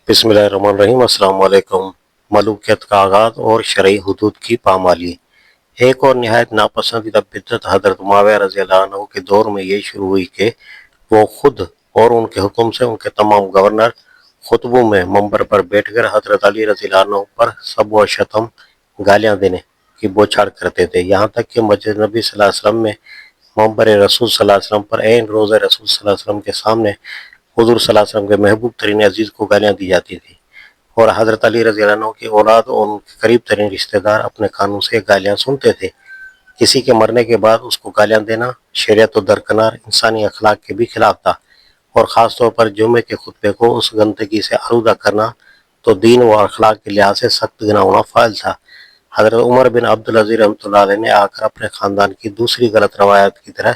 बिस्मिल्लाहिर्रहमानिर्रहीम। अस्सलाम वालेकुम। मलूकियत का आगाज़ और शरई हुदूद की पामाली। एक और निहायत नापसंदीदा बिदअत हज़रत मुआविया रज़ियल्लाहु अन्हु के दौर में ये शुरू हुई कि वो खुद और उनके हुक्म से उनके तमाम गवर्नर खुतबों में मंबर पर बैठकर हज़रत अली रज़ियल्लाहु अन्हु पर सब व शतम गालियाँ देने की बौछार करते थे। यहाँ तक कि मस्जिद नबी सल्लल्लाहु अलैहि वसल्लम में मंबर रसूल सल्लल्लाहु अलैहि वसल्लम पर ऐन रोज़ रसूल सल्लल्लाहु अलैहि वसल्लम के सामने हुज़ूर सल्लल्लाहु अलैहि वसल्लम के महबूब तरीन अजीज़ को गालियाँ दी जाती थी और हज़रत अली रज़ियल्लाहु अन्हु की औलाद और उनके करीब तरीन रिश्तेदार अपने कानों से गालियाँ सुनते थे। किसी के मरने के बाद उसको गालियाँ देना शरीयत व दरकिनार इंसानी अखलाक के भी खिलाफ था और ख़ास तौर पर जुमे के खुतबे को उस गंदगी से आलूदा करना तो दीन व अखलाक के लिहाज से सख्त गिना हुआ फ़ाइल था। हज़रत उमर बिन अब्दुल अज़ीज़ रहमतुल्लाह अलैह ने आकर अपने ख़ानदान की दूसरी गलत रवायत की तरह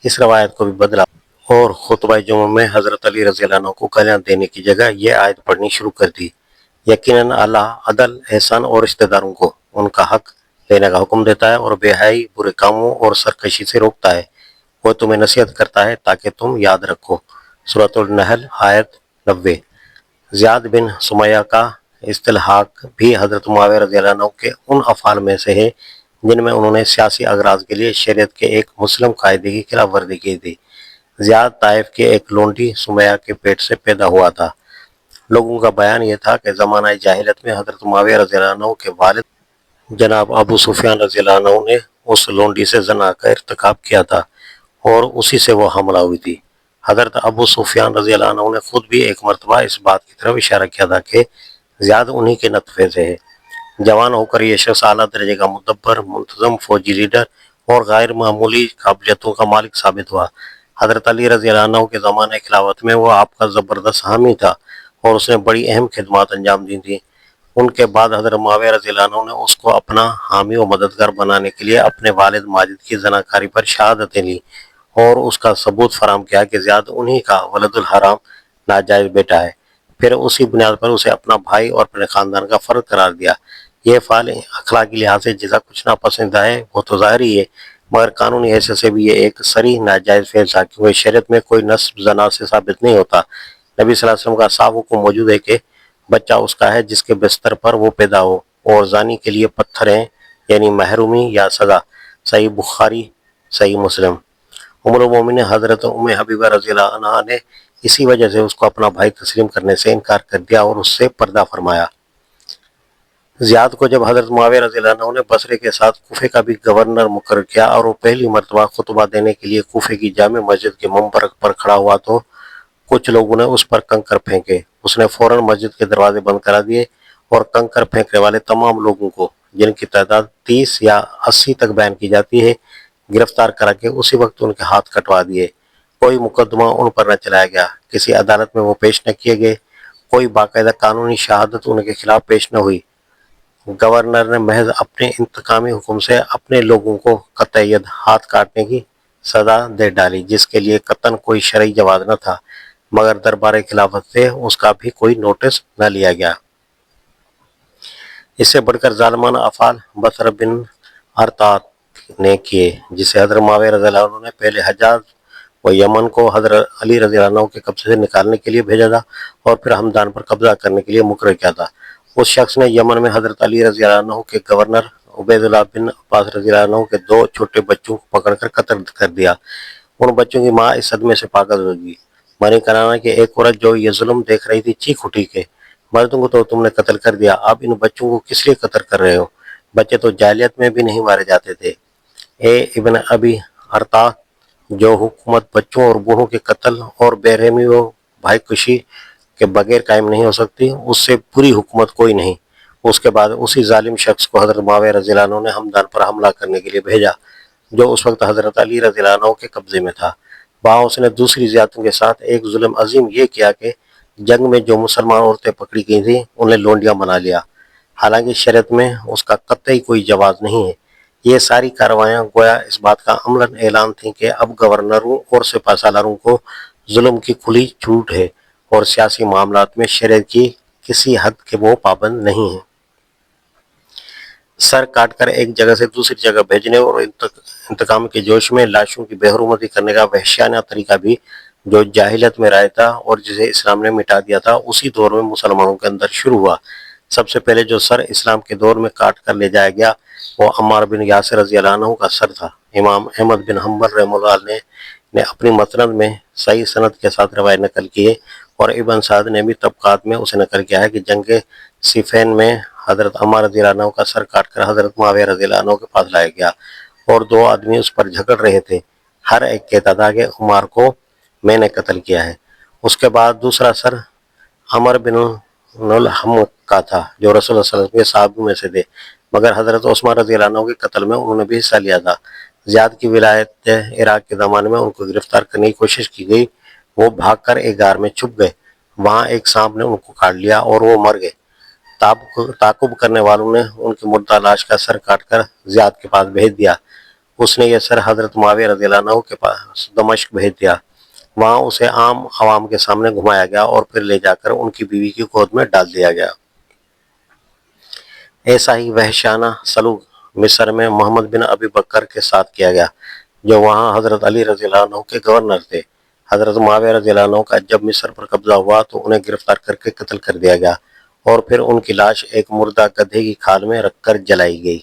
इस रवायत को भी बदला और खुतबा जुमा में हज़रत अली रज़ियल्लाहु अन्हु को गालियाँ देने की जगह ये आयत पढ़नी शुरू कर दी। यकीनन अल्लाह अदल, एहसान और रिश्तेदारों को उनका हक देने का हुक्म देता है और बेहयाई, बुरे कामों और सरकशी से रोकता है। वो तुम्हें नसीहत करता है ताकि तुम याद रखो। सूरतुल नहल आयत 90। ज़ियाद बिन सुमैया का इस्तिल्हाक भी हज़रत मुआविया रज़ियल्लाहु अन्हु के उन अफ़ाल में से है जिनमें उन्होंने सियासी अगराज़ के लिए शरीयत के एक मुस्लिम कायदे की खिलाफ वर्जी की थी। ज़ियाद ताइफ के एक लोंडी सुमैया के पेट से पैदा हुआ था। लोगों का बयान यह था कि ज़माना जाहिलियत में हज़रत मुआविया रज़ियल्लाहु अन्हु के वालिद जनाब अबू सुफियान रज़ियल्लाहु अन्हु ने उस लोंडी से ज़ना का इर्तिकाब किया था और उसी से वो हमला हुई थी। हज़रत अबू सुफियान रज़ियल्लाहु अन्हु ने खुद भी एक मरतबा इस बात की तरफ इशारा किया था कि ज़ियाद उन्हीं के नतफ़े से है। जवान होकर ये शख्स आला दर्जे का मुदब्बर, मुंतज़म फौजी लीडर और गैर मामूली काबिलियतों का मालिक साबित हुआ। हज़रत अली रज़ियल्लाहु अन्हु के ज़माने खिलाफत में वो आपका ज़बरदस्त हामी था और उसने बड़ी अहम खिदमत अंजाम दी थी। उनके बाद हज़रत मुआविया रज़ियल्लाहु अन्हु ने उसको अपना हामी व मददगार बनाने के लिए अपने वालिद माजिद की ज़नाकारी पर शहादतें ली और उसका सबूत फराहम किया कि ज़ियाद उन्हीं का वलदुल हराम नाजायज़ बेटा है। फिर उसी बुनियाद पर उसे अपना भाई और अपने ख़ानदान का फ़र्द करार दिया। यह फ़ाल अखलाकी लिहाज से जिसका कुछ नापसंद है वो तो ज़ाहिरी है, मगर कानूनी हैसियत से भी ये एक सरीह नाजायज़ फ़ेल था क्योंकि शरीयत में कोई नस्ब ज़ना से साबित नहीं होता। नबी सल्लल्लाहु अलैहि वसल्लम का साफ हुक्म मौजूद है कि बच्चा उसका है जिसके बिस्तर पर वो पैदा हो और ज़ानी के लिए पत्थर हैं यानी महरूमी या सज़ा। सही बुखारी, सही मुस्लिम। उम्मुल मोमिनीन हज़रत उम्मे हबीबा रज़ियल्लाहु अन्हा ने इसी वजह से उसको अपना भाई तस्लीम करने से इनकार कर दिया और उससे पर्दा फरमाया। ज़ियाद को जब हज़रत मुआविया रज़ियल्लाहु अन्हु ने बसरे के साथ कूफे का भी गवर्नर मुकर्रर किया और वो पहली मरतबा खुतबा देने के लिए कूफे की जामे मस्जिद के मंबर पर खड़ा हुआ तो कुछ लोगों ने उस पर कंकर फेंके। उसने फौरन मस्जिद के दरवाजे बंद करा दिए और कंकर फेंकने वाले तमाम लोगों को, जिनकी तादाद 30 या 80 तक बयान की जाती है, गिरफ्तार करा के उसी वक्त उनके हाथ कटवा दिए। कोई मुकदमा उन पर न चलाया गया, किसी अदालत में वो पेश न किए गए, कोई बाकायदा कानूनी शहादत उनके खिलाफ पेश न हुई। गवर्नर ने महज अपने इंतकामी हुक्म से अपने लोगों को कतईयत हाथ काटने की सजा दे डाली, जिसके लिए कतन कोई शरई जवाब न था, मगर दरबार खिलाफत से उसका भी कोई नोटिस न लिया गया। इससे बढ़कर जालिमाना अफ़ाल बसर बिन अरतात ने किए, जिसे हज़रत मुआविया रज़ियल्लाहु अन्हु ने पहले हज्जाज व यमन को हज़रत अली रज़ियल्लाहु अन्हु के कब्ज़े से निकालने के लिए भेजा था और फिर हमदान पर कब्ज़ा करने के लिए मुकर्रर किया था। उस शख्स ने यमन में हज़रत अली रज़ियल्लाहु अन्हु के गवर्नर उबैदुल्लाह बिन अब्बास रज़ियल्लाहु अन्हु के 2 छोटे बच्चों को पकड़कर कत्ल कर दिया। उन बच्चों की माँ इस सदमे से पागल हो गई। बनी कराना की एक औरत जो ये जुल्म देख रही थी चीख उठी के मर्दों को तो तुमने कत्ल कर दिया, अब इन बच्चों को किस लिए कत्ल कर रहे हो? बच्चे तो जाहिलियत में भी नहीं मारे जाते थे। ए इब्न अबी अरता, जो हुकूमत बच्चों और बूढ़ों के कत्ल और बेरहमी व भाईकुशी के बगैर कायम नहीं हो सकती, उससे बुरी हुकूमत कोई नहीं। उसके बाद उसी जालिम शख्स को हज़रत मुआविया रज़ियल्लाहु अन्हु ने हमदान पर हमला करने के लिए भेजा, जो उस वक्त हज़रत अली रज़ियल्लाहु अन्हु के कब्ज़े में था। वहाँ उसने दूसरी ज़ियादतियों के साथ एक जुल्म अजीम ये किया कि जंग में जो मुसलमान औरतें पकड़ी गई थीं उन्हें लोंडियाँ बना लिया, हालांकि शरीयत में उसका कतई कोई जवाज़ नहीं है। ये सारी कार्रवाइयाँ गोया इस बात का अमलन ऐलान थी कि अब गवर्नरों और सिपह सालारों को जुल्म की खुली छूट है और सियासी मामलात में शरीयत की किसी हद के वो पाबंद नहीं है। सर काटकर एक जगह से दूसरी जगह भेजने और इंतकाम के जोश में लाशों की बेहरमती करने का वहशियाना तरीका भी جو جاہلیت میں رہا تھا اور جسے اسلام نے مٹا دیا تھا، اسی دور میں مسلمانوں کے اندر شروع ہوا۔ سب سے پہلے جو سر اسلام کے دور میں کاٹ کر لے جایا گیا وہ عمار بن یاسر رضی اللہ عنہ کا سر تھا۔ امام احمد بن حنبل رحمہ اللہ نے اپنی مسند میں صحیح سند کے ساتھ روایت نقل کی ہے، اور ابن سعد نے بھی طبقات میں اسے نقل کیا ہے کہ جنگ صفین میں حضرت عمار رضی اللہ عنہ کا سر کاٹ کر حضرت معاویہ رضی اللہ عنہ کے پاس لایا گیا، اور دو آدمی اس پر جھگڑ رہے تھے۔ ہر ایک کہتا تھا کہ عمار کو میں نے قتل کیا ہے۔ اس کے بعد دوسرا سر عمر بن الحم کا تھا، جو رسول اللہ صلی اللہ علیہ وسلم کے صحابہ میں سے تھے، مگر حضرت عثمان رضی اللہ عنہ کے قتل میں انہوں نے بھی حصہ لیا تھا۔ زیاد کی ولایت عراق کے زمانے میں ان کو گرفتار کرنے کی کوشش کی گئی، وہ بھاگ کر ایک غار میں چھپ گئے، وہاں ایک سانپ نے ان کو کاٹ لیا اور وہ مر گئے۔ تعاقب کرنے والوں نے ان کی مردہ لاش کا سر کاٹ کر زیاد کے پاس بھیج دیا۔ اس نے یہ سر حضرت معاویہ رضی اللہ عنہ کے پاس دمشق بھیج دیا، وہاں اسے عام عوام کے سامنے گھمایا گیا اور پھر لے جا کر ان کی بیوی کی گود میں ڈال دیا گیا۔ ایسا ہی وحشیانہ سلوک مصر میں محمد بن ابی بکر کے ساتھ کیا گیا، جو وہاں حضرت علی رضی اللہ عنہ کے گورنر تھے۔ حضرت معاویہ رضی اللہ عنہ کا جب مصر پر قبضہ ہوا تو انہیں گرفتار کر کے قتل کر دیا گیا، اور پھر ان کی لاش ایک مردہ گدھے کی کھال میں رکھ کر جلائی گئی۔